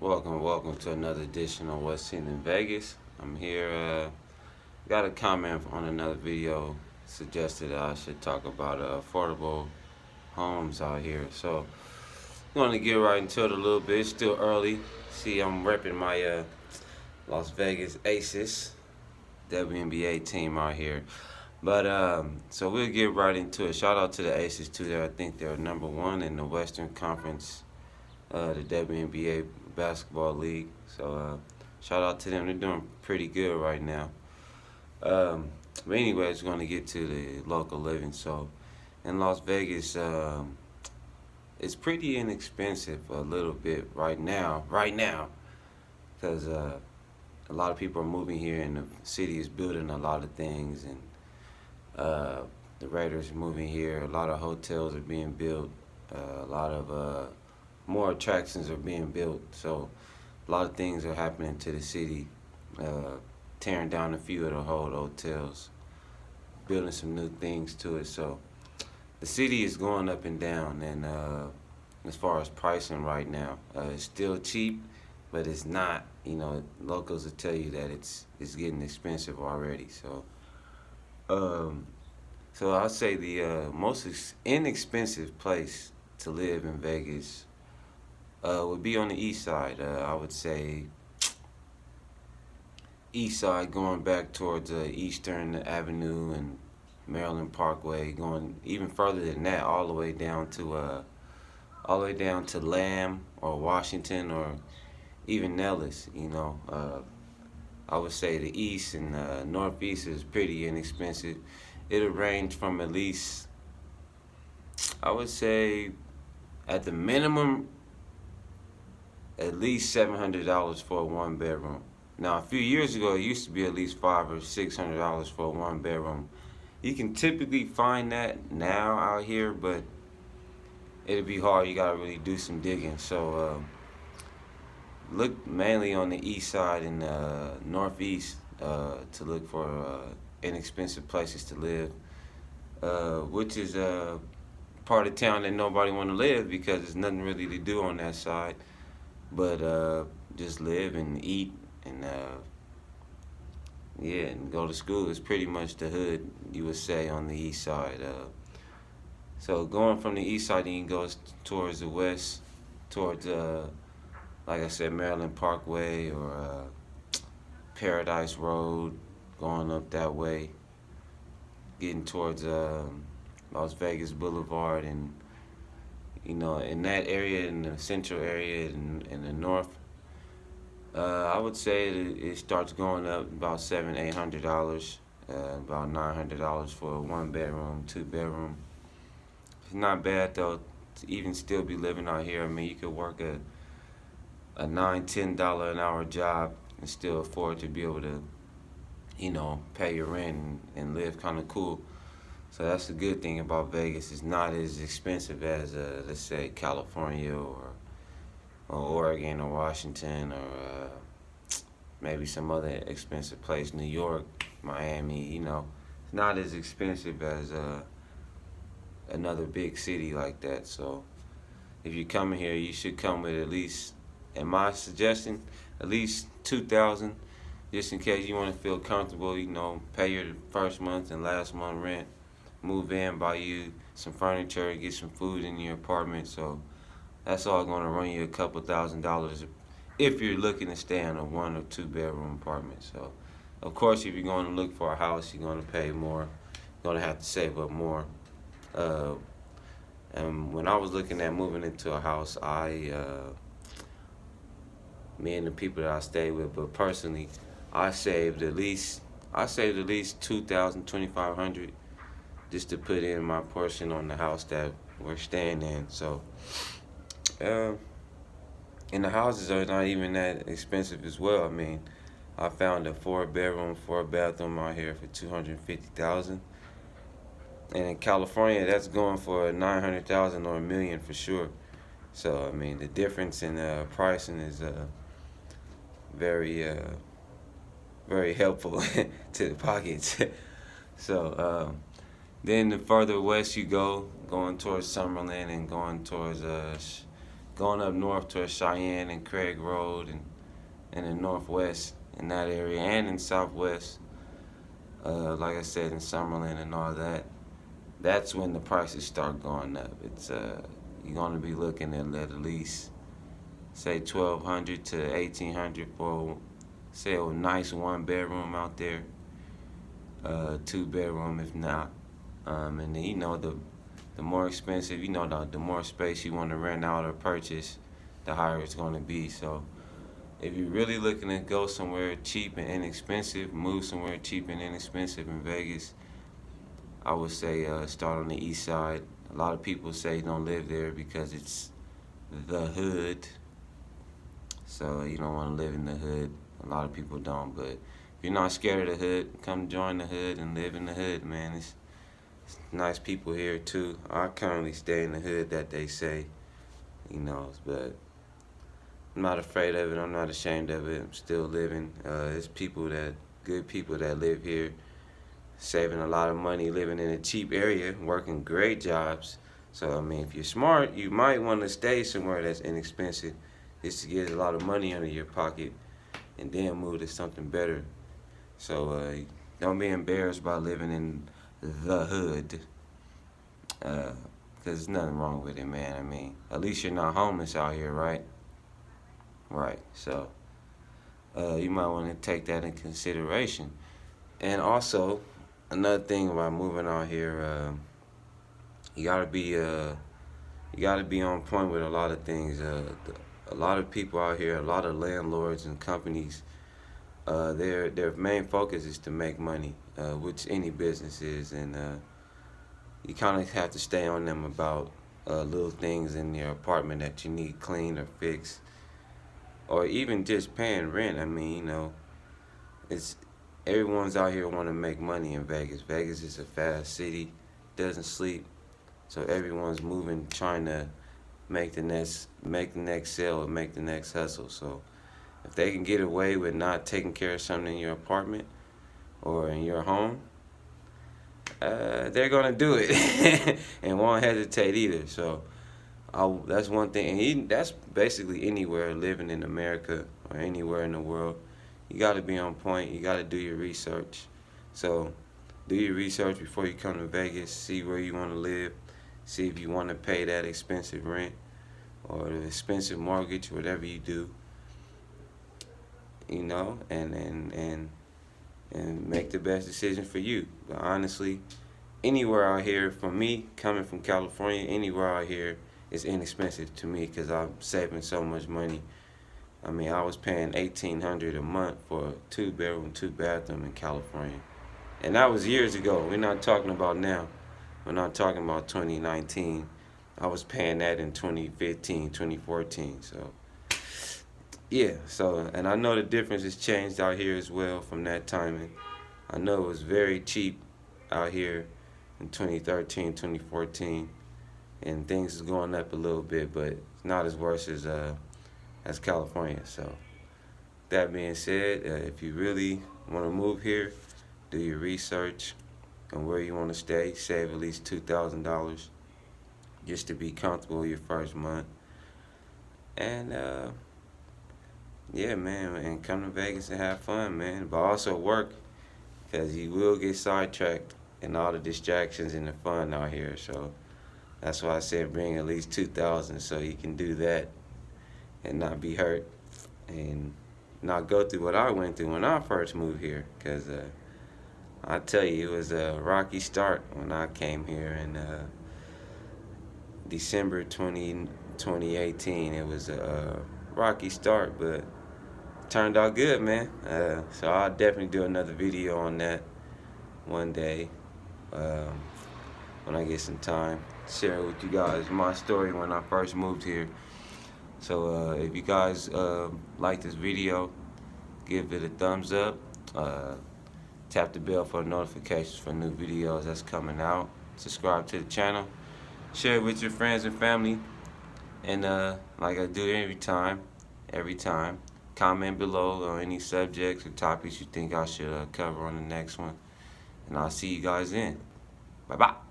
Welcome to another edition of What's Seen in Vegas. I'm here. Got a comment on another video suggested that I should talk about affordable homes out here. So I'm going to get right into it a little bit. It's still early. See, I'm repping my Las Vegas Aces WNBA team out here. But so we'll get right into it. Shout out to the Aces too. There, I think they're number one in the Western Conference, the WNBA basketball league. So shout out to them. They're doing pretty good right now. But anyways, we're going to get to the local living. So in Las Vegas, it's pretty inexpensive a little bit right now. Because a lot of people are moving here, and the city is building a lot of things, and the Raiders are moving here. A lot of hotels are being built. A lot of more attractions are being built. So a lot of things are happening to the city. Tearing down a few of the old hotels, building some new things to it. So the city is going up and down, and as far as pricing right now, it's still cheap, but it's not. You know, locals will tell you that it's getting expensive already. So I'd say the most inexpensive place to live in Vegas would be on the east side. I would say east side, going back towards Eastern Avenue and Maryland Parkway, going even further than that, all the way down to Lamb or Washington or even Nellis. You know, I would say the east and northeast is pretty inexpensive. It'll range from at least, I would say, at the minimum, at least $700 for a one bedroom. Now, a few years ago, it used to be at least $500 or $600 for a one bedroom. You can typically find that now out here, but it'll be hard. You gotta really do some digging. So look mainly on the east side and northeast to look for inexpensive places to live, which is a part of town that nobody want to live because there's nothing really to do on that side, but just live and eat and and go to school. Is pretty much the hood, you would say, on the east side. So going from the east side, you can go towards the west, towards like I said, Maryland Parkway or Paradise Road, going up that way, getting towards Las Vegas Boulevard, and you know, in that area, in the central area, in the north, I would say it starts going up about $700-800, about $900 for a one bedroom, two bedroom. It's not bad though to even still be living out here. I mean, you could work a $9-10 an hour job and still afford to be able to, you know, pay your rent and live kind of cool. So that's the good thing about Vegas. It's not as expensive as, let's say, California or Oregon or Washington or maybe some other expensive place, New York, Miami. You know, it's not as expensive as another big city like that. So if you're coming here, you should come with at least, in my suggestion, at least $2,000, just in case you want to feel comfortable. You know, pay your first month and last month rent, move in, buy you some furniture, get some food in your apartment. So that's all going to run you a couple $1,000s if you're looking to stay in a one or two bedroom apartment. So of course, if you're going to look for a house, you're going to pay more. You're going to have to save up more. And when I was looking at moving into a house, me and the people that I stayed with, but personally, I saved at least $2,000, $2,500 just to put in my portion on the house that we're staying in. So, and the houses are not even that expensive as well. I mean, I found a 4-bedroom, 4-bathroom out here for $250,000, and in California, that's going for $900,000 or $1 million for sure. So, I mean, the difference in pricing is very, very helpful to the pockets. So, then the further west you go, going towards Summerlin and going towards going up north towards Cheyenne and Craig Road and in the northwest in that area and in southwest, like I said, in Summerlin and all that, that's when the prices start going up. It's you're gonna be looking at least say 1,200 to 1,800 for say a nice 1 bedroom out there, 2 bedroom if not, and then the more expensive, the more space you want to rent out or purchase, the higher it's gonna be. So if you're really looking to go somewhere cheap and inexpensive, move somewhere cheap and inexpensive in Vegas, I would say start on the east side. A lot of people say don't live there because it's the hood. So you don't want to live in the hood. A lot of people don't. But if you're not scared of the hood, come join the hood and live in the hood, man. It's nice people here too. I currently stay in the hood that they say, but I'm not afraid of it. I'm not ashamed of it. I'm still living. It's good people that live here, saving a lot of money, living in a cheap area, working great jobs. So, I mean, if you're smart, you might want to stay somewhere that's inexpensive just to get a lot of money under your pocket and then move to something better. So, don't be embarrassed by living in the hood, because there's nothing wrong with it, man. I mean, at least you're not homeless out here, right? Right. So, you might want to take that in consideration. And also, another thing about moving out here, you gotta be on point with a lot of things. A lot of people out here, a lot of landlords and companies, their main focus is to make money, which any business is, and you kind of have to stay on them about little things in your apartment that you need cleaned or fixed, or even just paying rent. I mean, it's everyone's out here want to make money in Vegas. Vegas is a fast city, doesn't sleep, so everyone's moving, trying to make the next sale or make the next hustle. So if they can get away with not taking care of something in your apartment or in your home, they're gonna do it and won't hesitate either. So that's one thing, and that's basically anywhere living in America or anywhere in the world. You got to be on point. You got to do your research. So do your research before you come to Vegas. See where you want to live. See if you want to pay that expensive rent or the expensive mortgage, whatever you do. And make the best decision for you. But honestly, anywhere out here, for me, coming from California, anywhere out here is inexpensive to me because I'm saving so much money. I mean, I was paying $1,800 a month for a 2 bedroom, 2 bathroom in California. And that was years ago. We're not talking about now. We're not talking about 2019. I was paying that in 2015, 2014. So, yeah. So, and I know the difference has changed out here as well from that time. And I know it was very cheap out here in 2013, 2014. And things is going up a little bit, but it's not as worse as California. So that being said, if you really want to move here, do your research on where you want to stay. Save at least $2,000 just to be comfortable your first month. And yeah, man, and come to Vegas and have fun, man. But also work, because you will get sidetracked and all the distractions and the fun out here. So that's why I said bring at least 2,000 so you can do that and not be hurt and not go through what I went through when I first moved here. Because I tell you, it was a rocky start when I came here in December 2018. It was a rocky start, but it turned out good, man. So I'll definitely do another video on that one day when I get some time. Share with you guys my story when I first moved here. So if you guys like this video, give it a thumbs up. Tap the bell for notifications for new videos that's coming out. Subscribe to the channel. Share it with your friends and family. And like I do every time, comment below on any subjects or topics you think I should cover on the next one. And I'll see you guys then. Bye-bye.